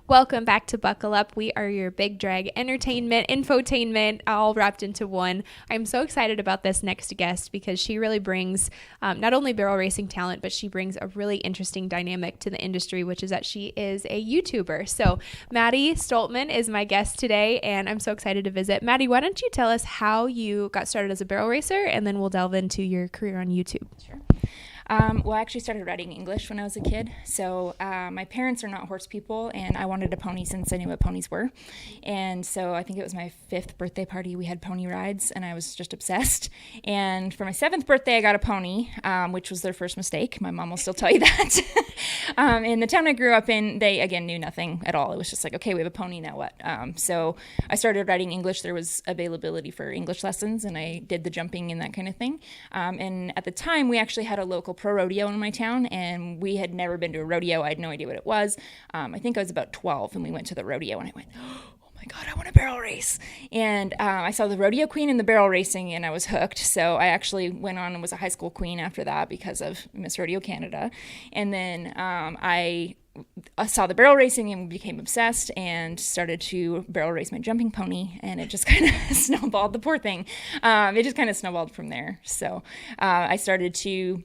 Welcome back to Buckle Up. We are your big drag entertainment, infotainment, all wrapped into one. I'm so excited about this next guest because she really brings not only barrel racing talent, but she brings a really interesting dynamic to the industry, which is that she is a YouTuber. So Maddi Stoltman is my guest today, and I'm so excited to visit. Maddi, why don't you tell us how you got started as a barrel racer, and then we'll delve into your career on YouTube. Sure. Well, I actually started writing English when I was a kid. So my parents are not horse people, and I wanted a pony since I knew what ponies were. And so I think it was my 5th birthday party, we had pony rides, and I was just obsessed. And for my 7th birthday, I got a pony, which was their first mistake. My mom will still tell you that. In the town I grew up in, they, again, knew nothing at all. It was just like, okay, we have a pony, now what? So I started writing English. There was availability for English lessons, and I did the jumping and that kind of thing. And at the time, we actually had a local pro rodeo in my town, and we had never been to a rodeo. I had no idea what it was. I think I was about 12, and we went to the rodeo, and I went, oh my God, I want a barrel race. And I saw the rodeo queen and the barrel racing, and I was hooked. So I actually went on and was a high school queen after that because of Miss Rodeo Canada. And then I saw the barrel racing and became obsessed and started to barrel race my jumping pony, and it just kind of snowballed, the poor thing. It just kind of snowballed from there. So I started to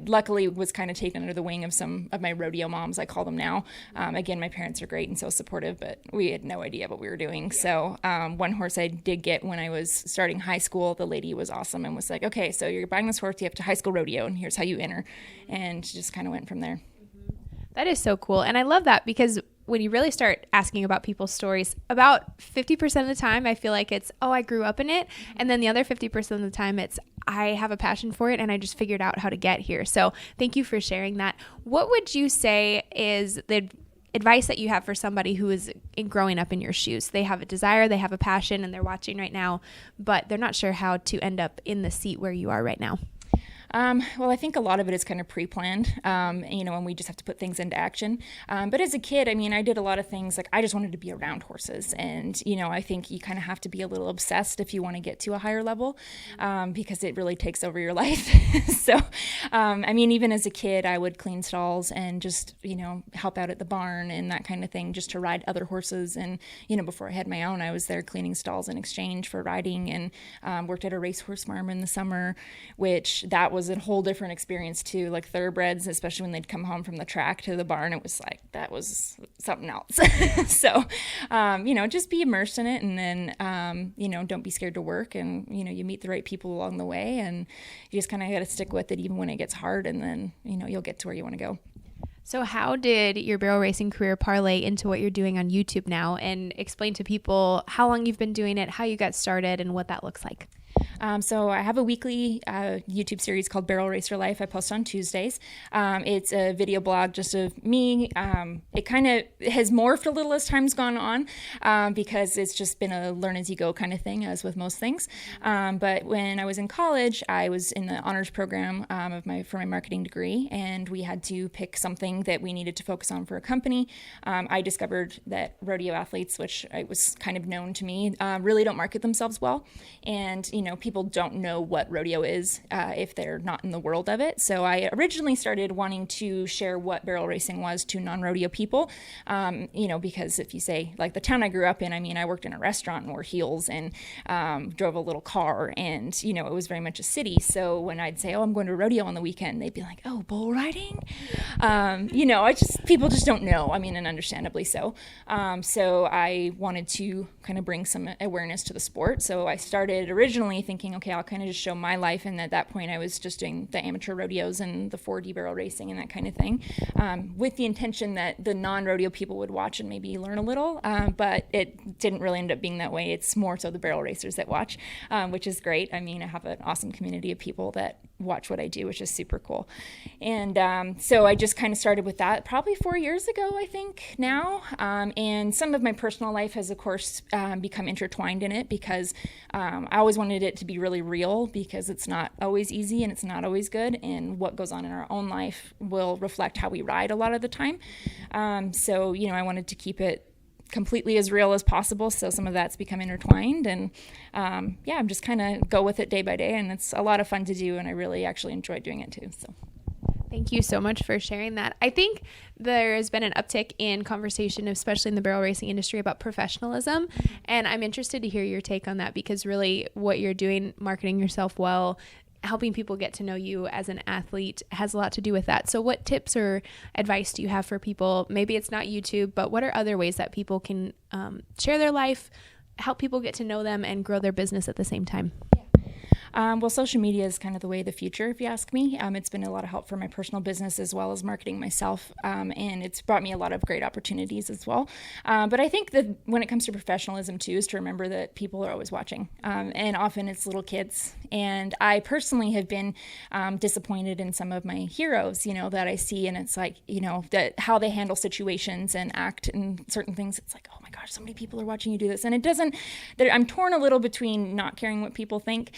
luckily was kind of taken under the wing of some of my rodeo moms, I call them now. Again, my parents are great and so supportive, but we had no idea what we were doing. So one horse I did get when I was starting high school, the lady was awesome and was like, okay, so you're buying this horse, you have to high school rodeo, and here's how you enter. And just kind of went from there. That is so cool. And I love that because when you really start asking about people's stories, about 50% of the time, I feel like it's, oh, I grew up in it. And then the other 50% of the time, it's, I have a passion for it and I just figured out how to get here. So thank you for sharing that. What would you say is the advice that you have for somebody who is growing up in your shoes? They have a desire, they have a passion, and they're watching right now, but they're not sure how to end up in the seat where you are right now. Well, I think a lot of it is kind of pre-planned, and we just have to put things into action. But as a kid, I mean, I did a lot of things, like I just wanted to be around horses. And, I think you kind of have to be a little obsessed if you want to get to a higher level, because it really takes over your life. So, even as a kid, I would clean stalls and just, help out at the barn and that kind of thing, just to ride other horses. And, before I had my own, I was there cleaning stalls in exchange for riding, and worked at a racehorse farm in the summer, which that was a whole different experience too, like thoroughbreds, especially when they'd come home from the track to the barn. It was like, that was something else. So, just be immersed in it, and then, don't be scared to work, and, you meet the right people along the way, and you just kind of got to stick with it even when it gets hard, and then, you'll get to where you want to go. So how did your barrel racing career parlay into what you're doing on YouTube now? And explain to people how long you've been doing it, how you got started, and what that looks like. So I have a weekly YouTube series called Barrel Racer Life. I post on Tuesdays. It's a video blog just of me. It kind of has morphed a little as time's gone on, because it's just been a learn as you go kind of thing, as with most things. But when I was in college, I was in the honors program for my marketing degree, and we had to pick something that we needed to focus on for a company. I discovered that rodeo athletes, which was kind of known to me, really don't market themselves well. And, people don't know what rodeo is if they're not in the world of it. So I originally started wanting to share what barrel racing was to non-rodeo people, because if you say, like the town I grew up in, I worked in a restaurant and wore heels and drove a little car, and, it was very much a city. So when I'd say, oh, I'm going to a rodeo on the weekend, they'd be like, oh, bull riding? People just don't know, and understandably so. So I wanted to kind of bring some awareness to the sport. So I started originally thinking, okay, I'll kind of just show my life. And at that point, I was just doing the amateur rodeos and the 4D barrel racing and that kind of thing, with the intention that the non-rodeo people would watch and maybe learn a little. But it didn't really end up being that way. It's more so the barrel racers that watch, which is great. I have an awesome community of people that watch what I do, which is super cool. And so I just kind of started with that probably 4 years ago, I think now. And some of my personal life has, of course, become intertwined in it, because I always wanted it to be really real, because it's not always easy and it's not always good. And what goes on in our own life will reflect how we ride a lot of the time. So, I wanted to keep it completely as real as possible. So some of that's become intertwined, and I'm just kind of go with it day by day, and it's a lot of fun to do, and I really actually enjoy doing it too. So Thank you so much for sharing that. I think there has been an uptick in conversation, especially in the barrel racing industry, about professionalism. And I'm interested to hear your take on that, because really what you're doing, marketing yourself well, helping people get to know you as an athlete, has a lot to do with that. So what tips or advice do you have for people? Maybe it's not YouTube, but what are other ways that people can share their life, help people get to know them, and grow their business at the same time? Well, social media is kind of the way of the future, if you ask me. It's been a lot of help for my personal business as well as marketing myself, and it's brought me a lot of great opportunities as well. But I think that when it comes to professionalism, too, is to remember that people are always watching, and often it's little kids. And I personally have been disappointed in some of my heroes, that I see, and it's like, that how they handle situations and act in certain things. It's like, oh my gosh, so many people are watching you do this. And it doesn't, I'm torn a little between not caring what people think,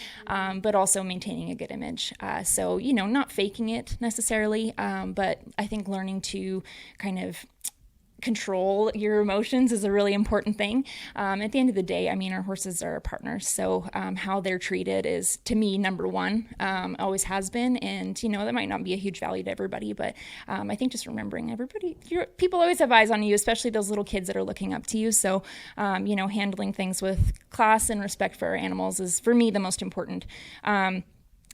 but also maintaining a good image. So, not faking it necessarily, but I think learning to kind of control your emotions is a really important thing. At the end of the day, our horses are our partners. So how they're treated is, to me, number one, always has been. And, that might not be a huge value to everybody, but I think just remembering people always have eyes on you, especially those little kids that are looking up to you. So, handling things with class and respect for our animals is, for me, the most important.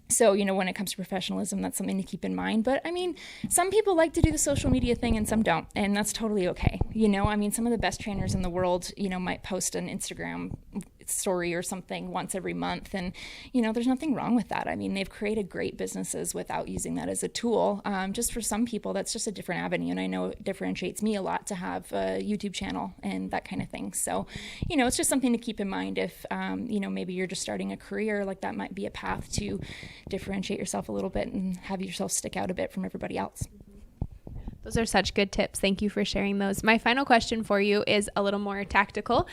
So, when it comes to professionalism, that's something to keep in mind. But, some people like to do the social media thing and some don't, and that's totally okay. Some of the best trainers in the world, might post an Instagram story or something once every month, and, there's nothing wrong with that. They've created great businesses without using that as a tool. Just for some people, that's just a different avenue, and I know it differentiates me a lot to have a YouTube channel and that kind of thing. So, it's just something to keep in mind if, maybe you're just starting a career, like that might be a path to differentiate yourself a little bit and have yourself stick out a bit from everybody else. Those are such good tips. Thank you for sharing those. My final question for you is a little more tactical.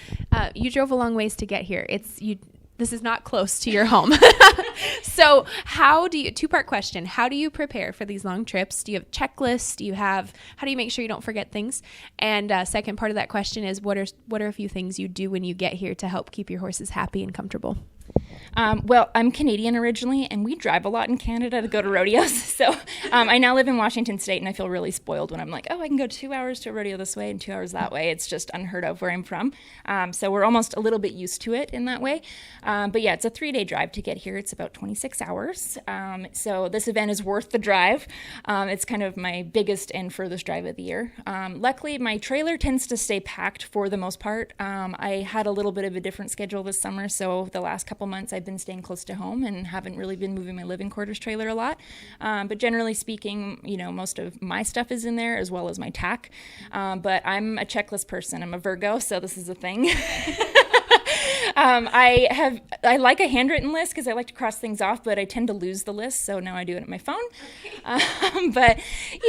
You drove a long ways to get here. This is not close to your home. So two-part question, how do you prepare for these long trips? Do you have checklists? How do you make sure you don't forget things? And second part of that question is, what are a few things you do when you get here to help keep your horses happy and comfortable? Well, I'm Canadian originally, and we drive a lot in Canada to go to rodeos. So I now live in Washington State, and I feel really spoiled when I'm like, oh, I can go 2 hours to a rodeo this way and 2 hours that way. It's just unheard of where I'm from. So we're almost a little bit used to it in that way. But yeah, it's a 3-day drive to get here. It's about 26 hours. So this event is worth the drive. It's kind of my biggest and furthest drive of the year. Luckily, my trailer tends to stay packed for the most part. I had a little bit of a different schedule this summer, so the last couple months I've been staying close to home and haven't really been moving my living quarters trailer a lot. But generally speaking, most of my stuff is in there as well as my tack. But I'm a checklist person. I'm a Virgo, so this is a thing. I like a handwritten list because I like to cross things off, but I tend to lose the list, so now I do it on my phone. But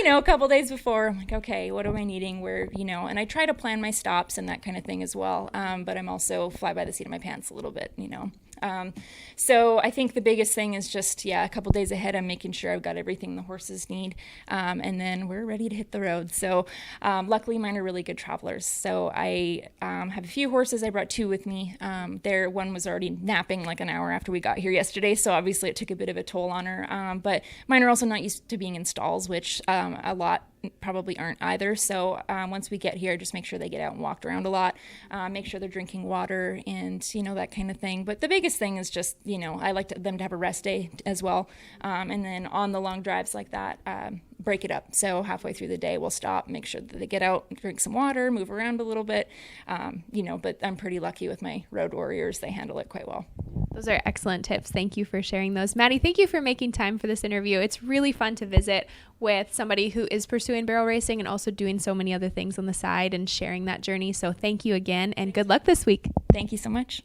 a couple days before, I'm like, okay, what am I needing? Where, and I try to plan my stops and that kind of thing as well. But I'm also fly by the seat of my pants a little bit, So I think the biggest thing is just, a couple days ahead, I'm making sure I've got everything the horses need, and then we're ready to hit the road. So luckily, mine are really good travelers. So I have a few horses. I brought 2 with me. One was already napping like an hour after we got here yesterday, so obviously it took a bit of a toll on her. But mine are also not used to being in stalls, which a lot probably aren't either. So once we get here, just make sure they get out and walked around a lot, make sure they're drinking water and, that kind of thing. But the biggest thing is just, I like them to have a rest day as well. And then on the long drives like that, break it up. So halfway through the day, we'll stop, make sure that they get out, drink some water, move around a little bit, but I'm pretty lucky with my road warriors. They handle it quite well. Those are excellent tips. Thank you for sharing those. Maddi, thank you for making time for this interview. It's really fun to visit with somebody who is pursuing barrel racing and also doing so many other things on the side and sharing that journey. So thank you again, and good luck this week. Thank you so much.